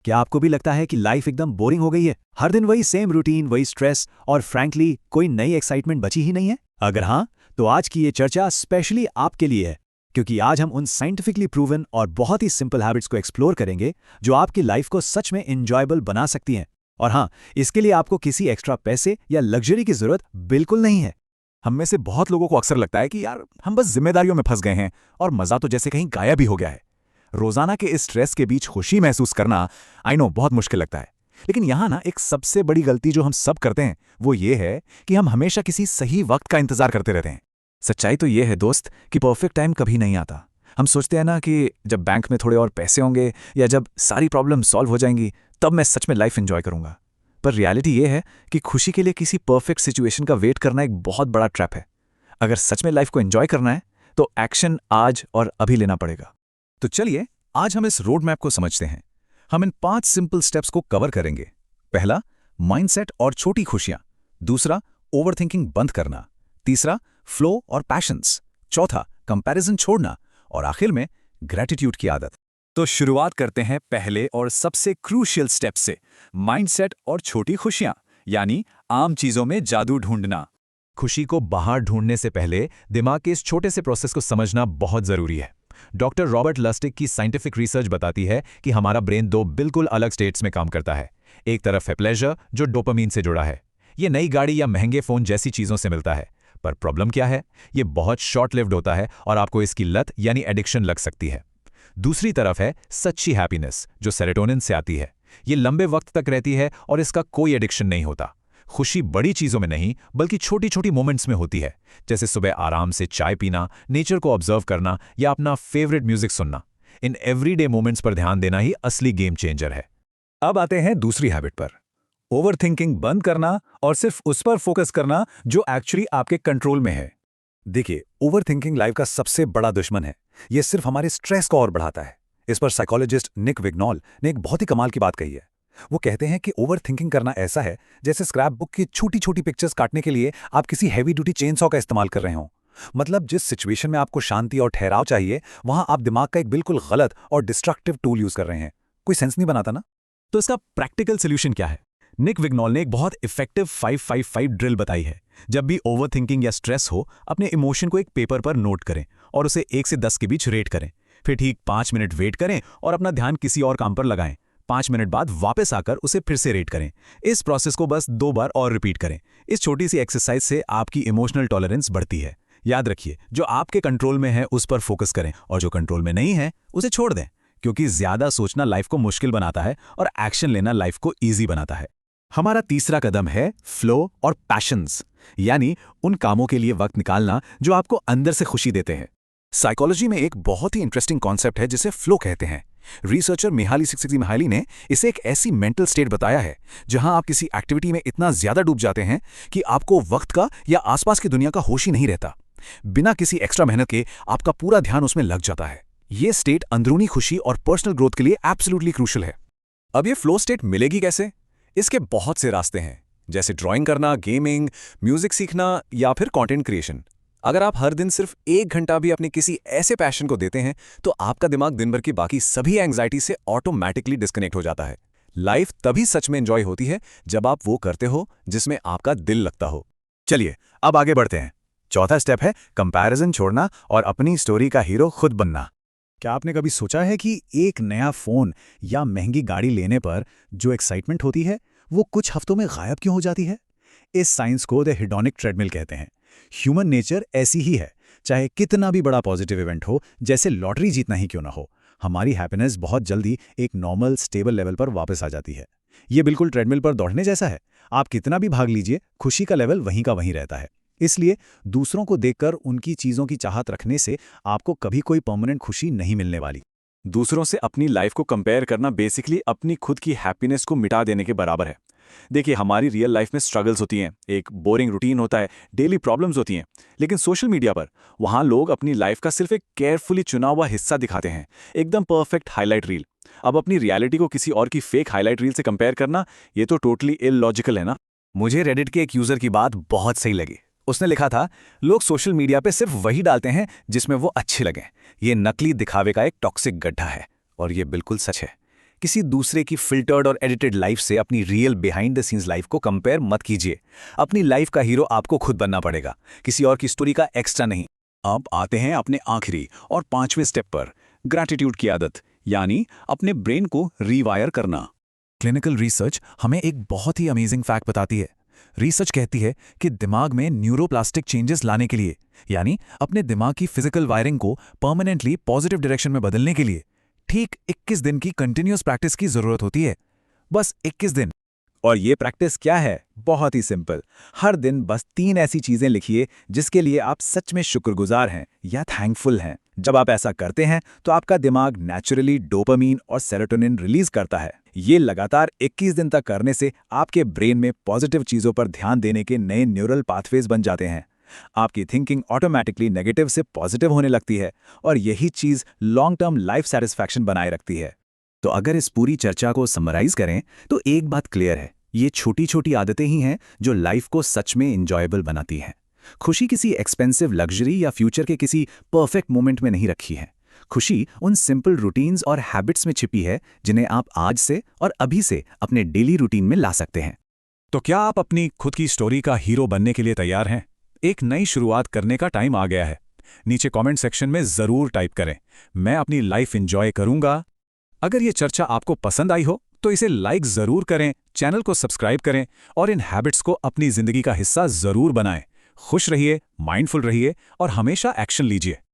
क्या आपको भी लगता है कि लाइफ एकदम बोरिंग हो गई है? हर दिन वही सेम रूटीन, वही स्ट्रेस और फ्रैंकली कोई नई एक्साइटमेंट बची ही नहीं है? अगर हाँ, तो आज की ये चर्चा स्पेशली आपके लिए है, क्योंकि आज हम उन साइंटिफिकली प्रूवन और बहुत ही सिंपल हैबिट्स को एक्सप्लोर करेंगे जो आपकी लाइफ को सच में एंजॉयबल बना सकती हैं। और हाँ, इसके लिए आपको किसी एक्स्ट्रा पैसे या लग्जरी की जरूरत बिल्कुल नहीं है। हम में से बहुत लोगों को अक्सर लगता है कि यार हम बस जिम्मेदारियों में फंस गए हैं और मजा तो जैसे कहीं गायब ही हो गया है। रोजाना के इस स्ट्रेस के बीच खुशी महसूस करना आई नो बहुत मुश्किल लगता है। लेकिन यहाँ ना एक सबसे बड़ी गलती जो हम सब करते हैं वो ये है कि हम हमेशा किसी सही वक्त का इंतजार करते रहते हैं। सच्चाई तो ये है दोस्त कि परफेक्ट टाइम कभी नहीं आता। हम सोचते हैं ना कि जब बैंक में थोड़े और पैसे होंगे या जब सारी प्रॉब्लम सॉल्व हो जाएंगी तब मैं सच में लाइफ एंजॉय करूंगा। पर रियलिटी ये है कि खुशी के लिए किसी परफेक्ट सिचुएशन का वेट करना एक बहुत बड़ा ट्रैप है। अगर सच में लाइफ को एंजॉय करना है तो एक्शन आज और अभी लेना पड़ेगा। तो चलिए आज हम इस रोड मैप को समझते हैं। हम इन 5 सिंपल स्टेप्स को कवर करेंगे। पहला, माइंडसेट और छोटी खुशियां। दूसरा, ओवरथिंकिंग बंद करना। तीसरा, फ्लो और पैशंस। चौथा, कंपैरिजन छोड़ना। और आखिर में ग्रैटिट्यूड की आदत। तो शुरुआत करते हैं पहले और सबसे क्रूशियल स्टेप से, माइंडसेट और छोटी खुशियां, यानी आम चीजों में जादू ढूंढना। खुशी को बाहर ढूंढने से पहले दिमाग के इस छोटे से प्रोसेस को समझना बहुत जरूरी है। डॉक्टर रॉबर्ट लस्टिग की साइंटिफिक रिसर्च बताती है कि हमारा ब्रेन 2 बिल्कुल अलग स्टेट्स में काम करता है। एक तरफ है प्लेजर, जो डोपामीन से जुड़ा है। ये नई गाड़ी या महंगे फोन जैसी चीजों से मिलता है। पर प्रॉब्लम क्या है? ये बहुत शॉर्ट लिव्ड होता है और आपको इसकी लत यानी एडिक्शन लग सकती है। दूसरी तरफ है सच्ची हैप्पीनेस, जो सेरोटोनिन से आती है। ये लंबे वक्त तक रहती है और इसका कोई एडिक्शन नहीं होता। खुशी बड़ी चीजों में नहीं बल्कि छोटी छोटी मोमेंट्स में होती है, जैसे सुबह आराम से चाय पीना, नेचर को ऑब्जर्व करना या अपना फेवरेट म्यूजिक सुनना। इन एवरीडे मोमेंट्स पर ध्यान देना ही असली गेम चेंजर है। अब आते हैं दूसरी हैबिट पर, ओवरथिंकिंग बंद करना और सिर्फ उस पर फोकस करना जो एक्चुअली आपके कंट्रोल में है। देखिए, ओवरथिंकिंग लाइफ का सबसे बड़ा दुश्मन है। यह सिर्फ हमारे स्ट्रेस को और बढ़ाता है। इस पर साइकोलॉजिस्ट निक विग्नॉल ने एक बहुत ही कमाल की बात कही है। वो कहते हैं कि ओवरथिंकिंग करना ऐसा है जैसे स्क्रैप बुक की छोटी छोटी पिक्चर्स काटने के लिए आप किसी हैवी ड्यूटी चेनसॉ का इस्तेमाल कर रहे हों। मतलब जिस सिचुएशन में आपको शांति और ठहराव चाहिए, वहां आप दिमाग का एक बिल्कुल गलत और डिस्ट्रक्टिव टूल यूज कर रहे हैं। कोई सेंस नहीं बनाता ना? तो इसका प्रैक्टिकल सोल्यूशन क्या है? निक विग्नॉल ने एक बहुत इफेक्टिव 555 ड्रिल बताई है। जब भी ओवरथिंकिंग या स्ट्रेस हो, अपने इमोशन को एक पेपर पर नोट करें और उसे 1 से 10 के बीच रेट करें। फिर ठीक 5 मिनट वेट करें और अपना ध्यान किसी और काम पर लगाएं। 5 मिनट बाद वापस आकर उसे फिर से रेट करें। इस प्रोसेस को बस 2 बार और रिपीट करें। इस छोटी सी एक्सरसाइज से आपकी इमोशनल टॉलरेंस बढ़ती है। याद रखिए, जो आपके कंट्रोल में है उस पर फोकस करें और जो कंट्रोल में नहीं है उसे छोड़ दें, क्योंकि ज्यादा सोचना लाइफ को मुश्किल बनाता है और एक्शन लेना लाइफ को ईजी बनाता है। हमारा तीसरा कदम है फ्लो और पैशंस, यानी उन कामों के लिए वक्त निकालना जो आपको अंदर से खुशी देते हैं। साइकोलॉजी में एक बहुत ही इंटरेस्टिंग कॉन्सेप्ट है जिसे फ्लो कहते हैं। रिसर्चर मिहाली सिक्सिक्सिमिहाली ने इसे एक ऐसी मेंटल स्टेट बताया है जहां आप किसी एक्टिविटी में इतना ज्यादा डूब जाते हैं कि आपको वक्त का या आसपास की दुनिया का होश ही नहीं रहता। बिना किसी एक्स्ट्रा मेहनत के आपका पूरा ध्यान उसमें लग जाता है। यह स्टेट अंदरूनी खुशी और पर्सनल ग्रोथ के लिए एब्सोल्युटली क्रूशियल है। अब ये फ्लो स्टेट मिलेगी कैसे? इसके बहुत से रास्ते हैं, जैसे ड्राइंग करना, गेमिंग, म्यूजिक सीखना या फिर कंटेंट क्रिएशन। अगर आप हर दिन सिर्फ 1 घंटा भी अपने किसी ऐसे पैशन को देते हैं तो आपका दिमाग दिन भर की बाकी सभी एंग्जाइटी से ऑटोमैटिकली डिस्कनेक्ट हो जाता है। लाइफ तभी सच में एंजॉय होती है जब आप वो करते हो जिसमें आपका दिल लगता हो। चलिए अब आगे बढ़ते हैं। चौथा स्टेप है कंपैरिजन छोड़ना और अपनी स्टोरी का हीरो खुद बनना। क्या आपने कभी सोचा है कि एक नया फोन या महंगी गाड़ी लेने पर जो एक्साइटमेंट होती है वो कुछ हफ्तों में गायब क्यों हो जाती है? इस साइंस को द हेडोनिक ट्रेडमिल कहते हैं। ह्यूमन नेचर ऐसी ही है। चाहे कितना भी बड़ा पॉजिटिव इवेंट हो, जैसे लॉटरी जीतना ही क्यों ना हो, हमारी हैप्पीनेस बहुत जल्दी एक नॉर्मल स्टेबल लेवल पर वापस आ जाती है। ये बिल्कुल ट्रेडमिल पर दौड़ने जैसा है। आप कितना भी भाग लीजिए, खुशी का लेवल वहीं का वहीं रहता है। इसलिए दूसरों को देखकर उनकी चीजों की चाहत रखने से आपको कभी कोई परमानेंट खुशी नहीं मिलने वाली। दूसरों से अपनी लाइफ को कंपेयर करना बेसिकली अपनी खुद की हैप्पीनेस को मिटा देने के बराबर है। देखिए, हमारी रियल लाइफ में स्ट्रगल्स होती हैं, एक बोरिंग रूटीन होता है, डेली प्रॉब्लम्स होती हैं, लेकिन सोशल मीडिया पर वहां लोग अपनी लाइफ का सिर्फ एक केयरफुली चुना हुआ हिस्सा दिखाते हैं, एकदम परफेक्ट हाईलाइट रील। अब अपनी रियलिटी को किसी और की फेक हाईलाइट रील से कंपेयर करना, ये तो टोटली इलॉजिकल है ना। मुझे रेडिट के एक यूजर की बात बहुत सही लगी। उसने लिखा था, लोग सोशल मीडिया पे सिर्फ वही डालते हैं जिसमें वो अच्छे लगें। ये नकली दिखावे का एक टॉक्सिक गड्ढा है। और ये बिल्कुल सच है। किसी दूसरे की फिल्टर्ड और एडिटेड लाइफ से अपनी real behind the scenes life को कंपेयर मत कीजिए। अपनी लाइफ का हीरो आपको खुद बनना पड़ेगा, किसी और की स्टोरी का एक्स्ट्रा नहीं। अब आते हैं अपने आखिरी और 5वें स्टेप पर, ग्रैटिट्यूड की आदत, यानी अपने ब्रेन को रीवायर करना। क्लिनिकल रिसर्च हमें एक बहुत ही अमेजिंग फैक्ट बताती है। रिसर्च कहती है कि दिमाग में न्यूरोप्लास्टिक चेंजेस लाने के लिए, यानी अपने दिमाग की फिजिकल वायरिंग को परमानेंटली पॉजिटिव डायरेक्शन में बदलने के लिए ठीक 21 दिन की कंटिन्यूअस प्रैक्टिस की जरूरत होती है। बस 21 दिन। और ये प्रैक्टिस क्या है? बहुत ही सिंपल। हर दिन बस 3 ऐसी चीजें लिखिए जिसके लिए आप सच में शुक्रगुजार हैं या थैंकफुल हैं। जब आप ऐसा करते हैं तो आपका दिमाग नेचुरली डोपामीन और सेरोटोनिन रिलीज करता है। ये लगातार 21 दिन तक करने से आपके ब्रेन में पॉजिटिव चीजों पर ध्यान देने के नए न्यूरल पाथवेज बन जाते हैं। आपकी थिंकिंग ऑटोमेटिकली नेगेटिव से पॉजिटिव होने लगती है और यही चीज लॉन्ग टर्म लाइफ सेटिस्फैक्शन बनाए रखती है। तो अगर इस पूरी चर्चा को समराइज करें तो एक बात क्लियर है, ये छोटी छोटी आदतें ही हैं जो लाइफ को सच में इंजॉयबल बनाती हैं। खुशी किसी एक्सपेंसिव लग्जरी या फ्यूचर के किसी परफेक्ट मोमेंट में नहीं रखी है। खुशी उन सिंपल रूटीन्स और हैबिट्स में छिपी है जिन्हें आप आज से और अभी से अपने डेली रूटीन में ला सकते हैं। तो क्या आप अपनी खुद की स्टोरी का हीरो बनने के लिए तैयार हैं? एक नई शुरुआत करने का टाइम आ गया है। नीचे कमेंट सेक्शन में जरूर टाइप करें, मैं अपनी लाइफ एंजॉय करूंगा। अगर ये चर्चा आपको पसंद आई हो तो इसे लाइक जरूर करें, चैनल को सब्सक्राइब करें और इन हैबिट्स को अपनी जिंदगी का हिस्सा जरूर बनाएं। खुश रहिए, माइंडफुल रहिए और हमेशा एक्शन लीजिए।